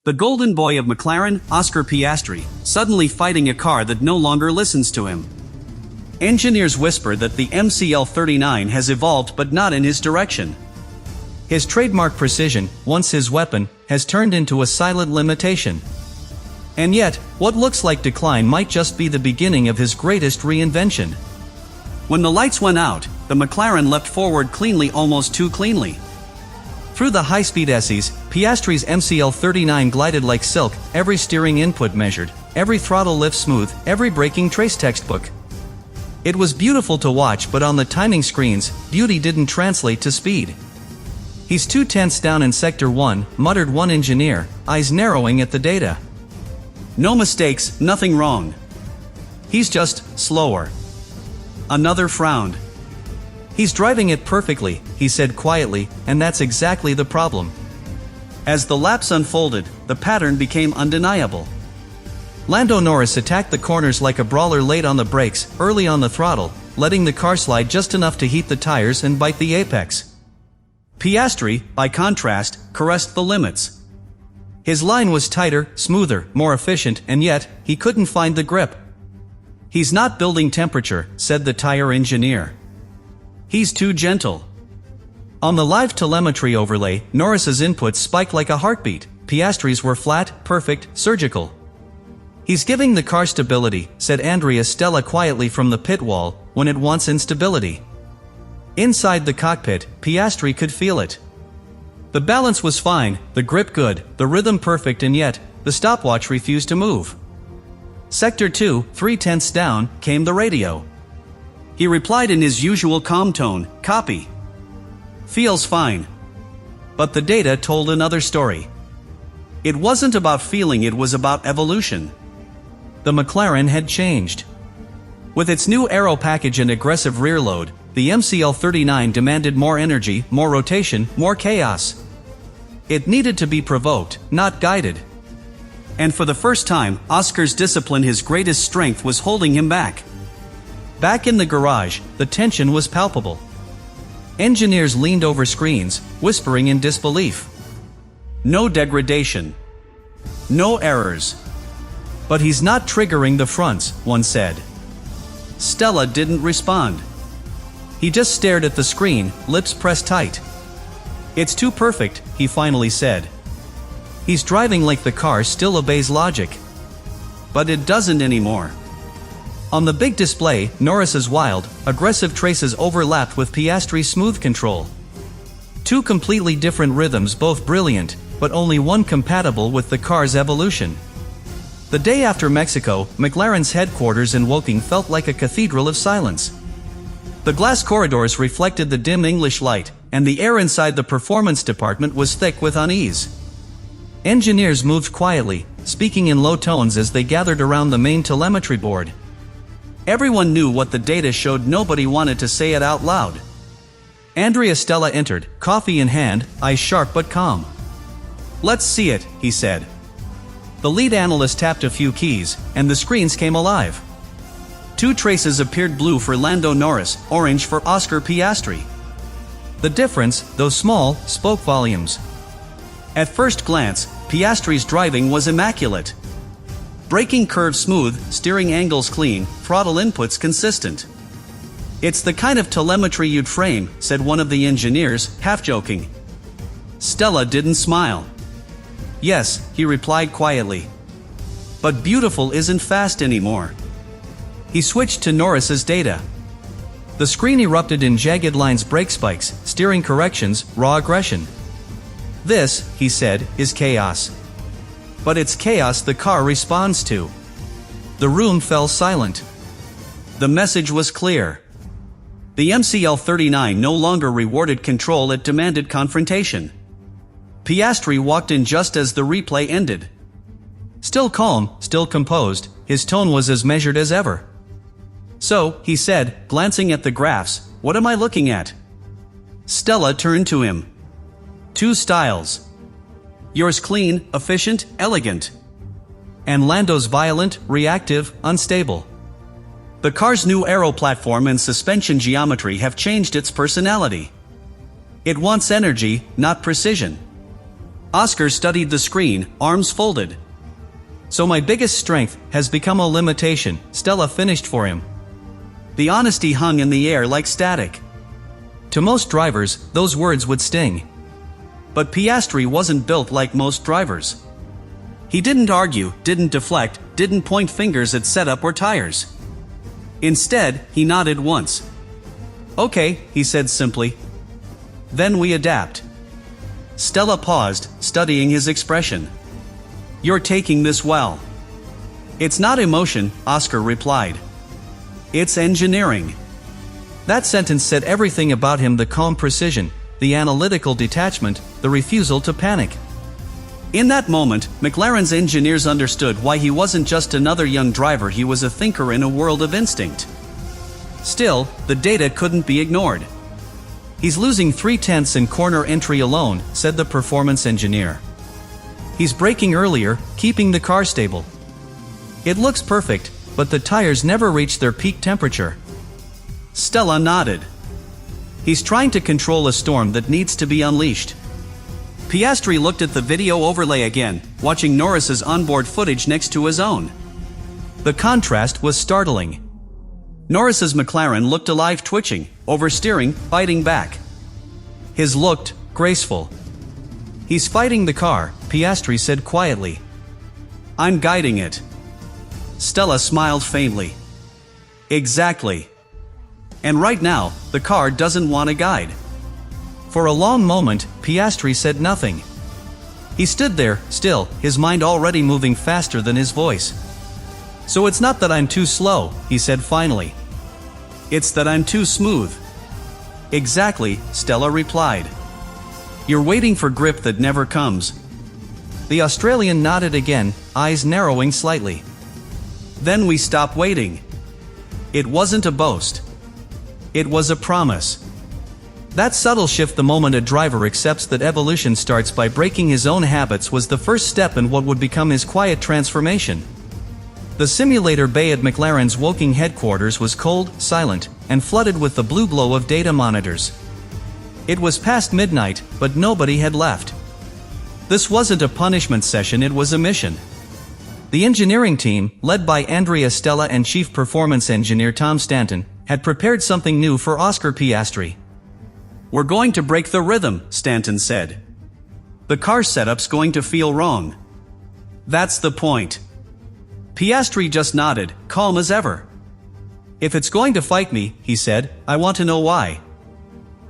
The golden boy of McLaren, Oscar Piastri, suddenly fighting a car that no longer listens to him. Engineers whisper that the MCL39 has evolved but not in his direction. His trademark precision, once his weapon, has turned into a silent limitation. And yet, what looks like decline might just be the beginning of his greatest reinvention. When the lights went out, the McLaren leapt forward cleanly, almost too cleanly. Through the high-speed S's, Piastri's MCL39 glided like silk, every steering input measured, every throttle lift smooth, every braking trace textbook. It was beautiful to watch, but on the timing screens, beauty didn't translate to speed. "He's 2/10ths down in Sector 1, muttered one engineer, eyes narrowing at the data. "No mistakes, nothing wrong. He's just slower." Another frowned. "He's driving it perfectly," he said quietly, "and that's exactly the problem." As the laps unfolded, the pattern became undeniable. Lando Norris attacked the corners like a brawler, late on the brakes, early on the throttle, letting the car slide just enough to heat the tires and bite the apex. Piastri, by contrast, caressed the limits. His line was tighter, smoother, more efficient, and yet, he couldn't find the grip. "He's not building temperature," said the tire engineer. "He's too gentle." On the live telemetry overlay, Norris's inputs spiked like a heartbeat. Piastri's were flat, perfect, surgical. "He's giving the car stability," said Andrea Stella quietly from the pit wall, "when it wants instability." Inside the cockpit, Piastri could feel it. The balance was fine, the grip good, the rhythm perfect, and yet, the stopwatch refused to move. "Sector 2, 3/10ths down," came the radio. He replied in his usual calm tone, "Copy. Feels fine." But the data told another story. It wasn't about feeling, it was about evolution. The McLaren had changed. With its new aero package and aggressive rear load, the MCL39 demanded more energy, more rotation, more chaos. It needed to be provoked, not guided. And for the first time, Oscar's discipline, his greatest strength, was holding him back. Back in the garage, the tension was palpable. Engineers leaned over screens, whispering in disbelief. "No degradation. No errors." "But he's not triggering the fronts," one said. Stella didn't respond. He just stared at the screen, lips pressed tight. "It's too perfect," he finally said. "He's driving like the car still obeys logic." But it doesn't anymore. On the big display, Norris's wild, aggressive traces overlapped with Piastri's smooth control. Two completely different rhythms, both brilliant, but only one compatible with the car's evolution. The day after Mexico, McLaren's headquarters in Woking felt like a cathedral of silence. The glass corridors reflected the dim English light, and the air inside the performance department was thick with unease. Engineers moved quietly, speaking in low tones as they gathered around the main telemetry board. Everyone knew what the data showed, nobody wanted to say it out loud. Andrea Stella entered, coffee in hand, eyes sharp but calm. "Let's see it," he said. The lead analyst tapped a few keys, and the screens came alive. Two traces appeared: blue for Lando Norris, orange for Oscar Piastri. The difference, though small, spoke volumes. At first glance, Piastri's driving was immaculate. Braking curves smooth, steering angles clean, throttle inputs consistent. "It's the kind of telemetry you'd frame," said one of the engineers, half joking. Stella didn't smile. "Yes," he replied quietly. "But beautiful isn't fast anymore." He switched to Norris's data. The screen erupted in jagged lines, brake spikes, steering corrections, raw aggression. "This," he said, "is chaos." But it's chaos the car responds to. The room fell silent. The message was clear. The MCL39 no longer rewarded control, it demanded confrontation. Piastri walked in just as the replay ended. Still calm, still composed, his tone was as measured as ever. "So," he said, glancing at the graphs, "what am I looking at?" Stella turned to him. "Two styles. Yours clean, efficient, elegant. And Lando's violent, reactive, unstable. The car's new aero platform and suspension geometry have changed its personality. It wants energy, not precision. Oscar studied the screen, arms folded. So my biggest strength has become a limitation, Stella finished for him. The honesty hung in the air like static. To most drivers, those words would sting. But Piastri wasn't built like most drivers. He didn't argue, didn't deflect, didn't point fingers at setup or tires. Instead, he nodded once. "Okay," he said simply. "Then we adapt." Stella paused, studying his expression. "You're taking this well." "It's not emotion," Oscar replied. "It's engineering." That sentence said everything about him: the calm precision, the analytical detachment, the refusal to panic. In that moment, McLaren's engineers understood why he wasn't just another young driver, he was a thinker in a world of instinct. Still, the data couldn't be ignored. "He's losing 3/10 in corner entry alone," said the performance engineer. "He's braking earlier, keeping the car stable. It looks perfect, but the tires never reach their peak temperature." Stella nodded. "He's trying to control a storm that needs to be unleashed." Piastri looked at the video overlay again, watching Norris's onboard footage next to his own. The contrast was startling. Norris's McLaren looked alive, twitching, oversteering, fighting back. His looked graceful. "He's fighting the car," Piastri said quietly. "I'm guiding it." Stella smiled faintly. "Exactly. And right now, the car doesn't want a guide." For a long moment, Piastri said nothing. He stood there, still, his mind already moving faster than his voice. "So it's not that I'm too slow," he said finally. "It's that I'm too smooth." "Exactly," Stella replied. "You're waiting for grip that never comes." The Australian nodded again, eyes narrowing slightly. "Then we stop waiting." It wasn't a boast. It was a promise. That subtle shift, the moment a driver accepts that evolution starts by breaking his own habits, was the first step in what would become his quiet transformation. The simulator bay at McLaren's Woking headquarters was cold, silent, and flooded with the blue glow of data monitors. It was past midnight, but nobody had left. This wasn't a punishment session, it was a mission. The engineering team, led by Andrea Stella and Chief Performance Engineer Tom Stanton, had prepared something new for Oscar Piastri. "We're going to break the rhythm," Stanton said. "The car setup's going to feel wrong." "That's the point." Piastri just nodded, calm as ever. "If it's going to fight me," he said, "I want to know why."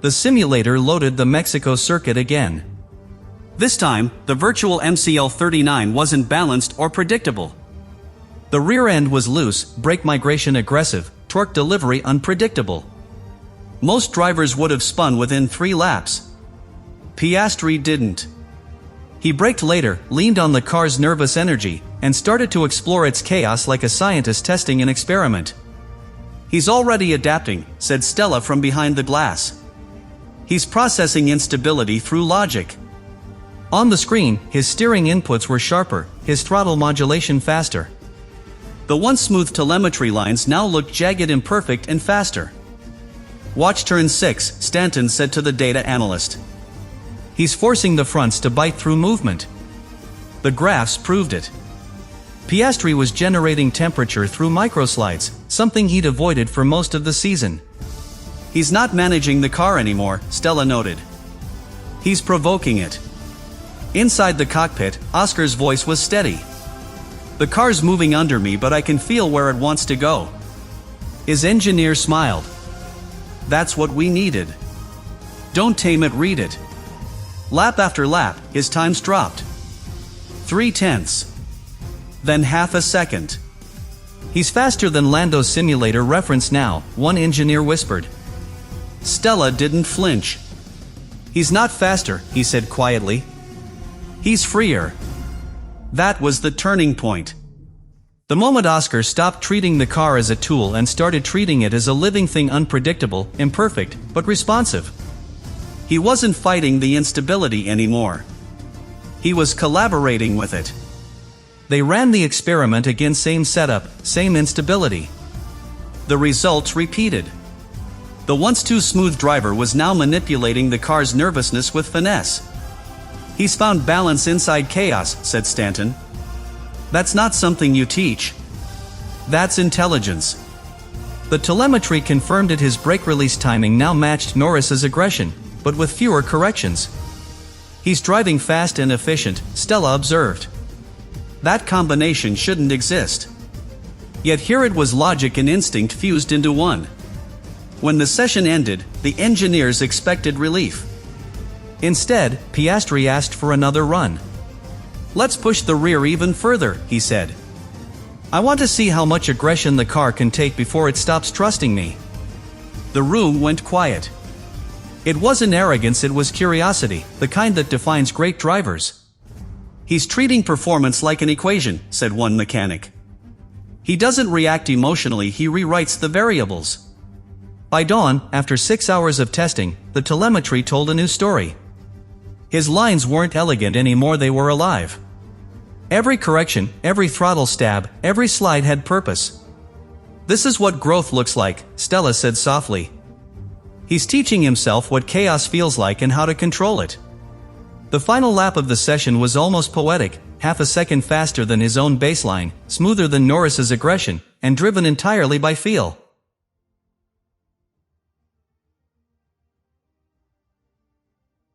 The simulator loaded the Mexico circuit again. This time, the virtual MCL39 wasn't balanced or predictable. The rear end was loose, brake migration aggressive, torque delivery unpredictable. Most drivers would have spun within 3 laps. Piastri didn't. He braked later, leaned on the car's nervous energy, and started to explore its chaos like a scientist testing an experiment. "He's already adapting," said Stella from behind the glass. "He's processing instability through logic." On the screen, his steering inputs were sharper, his throttle modulation faster. The once smooth telemetry lines now looked jagged, imperfect, and faster. "Watch turn 6, Stanton said to the data analyst. "He's forcing the fronts to bite through movement." The graphs proved it. Piastri was generating temperature through microslides, something he'd avoided for most of the season. "He's not managing the car anymore," Stella noted. "He's provoking it." Inside the cockpit, Oscar's voice was steady. "The car's moving under me, but I can feel where it wants to go." His engineer smiled. "That's what we needed. Don't tame it, read it." Lap after lap, his times dropped. 0.3. Then half a second. "He's faster than Lando's simulator reference now," one engineer whispered. Stella didn't flinch. "He's not faster," he said quietly. "He's freer." That was the turning point. The moment Oscar stopped treating the car as a tool and started treating it as a living thing, unpredictable, imperfect, but responsive. He wasn't fighting the instability anymore. He was collaborating with it. They ran the experiment again, same setup, same instability. The results repeated. The once too smooth driver was now manipulating the car's nervousness with finesse. He's found balance inside chaos, said Stanton. That's not something you teach. That's intelligence. The telemetry confirmed that his brake release timing now matched Norris's aggression, but with fewer corrections. He's driving fast and efficient, Stella observed. That combination shouldn't exist. Yet here it was, logic and instinct fused into one. When the session ended, the engineers expected relief. Instead, Piastri asked for another run. Let's push the rear even further, he said. I want to see how much aggression the car can take before it stops trusting me. The room went quiet. It wasn't arrogance, it was curiosity, the kind that defines great drivers. He's treating performance like an equation, said one mechanic. He doesn't react emotionally, he rewrites the variables. By dawn, after 6 hours of testing, the telemetry told a new story. His lines weren't elegant anymore, they were alive. Every correction, every throttle stab, every slide had purpose. This is what growth looks like, Stella said softly. He's teaching himself what chaos feels like and how to control it. The final lap of the session was almost poetic, half a second faster than his own baseline, smoother than Norris's aggression, and driven entirely by feel.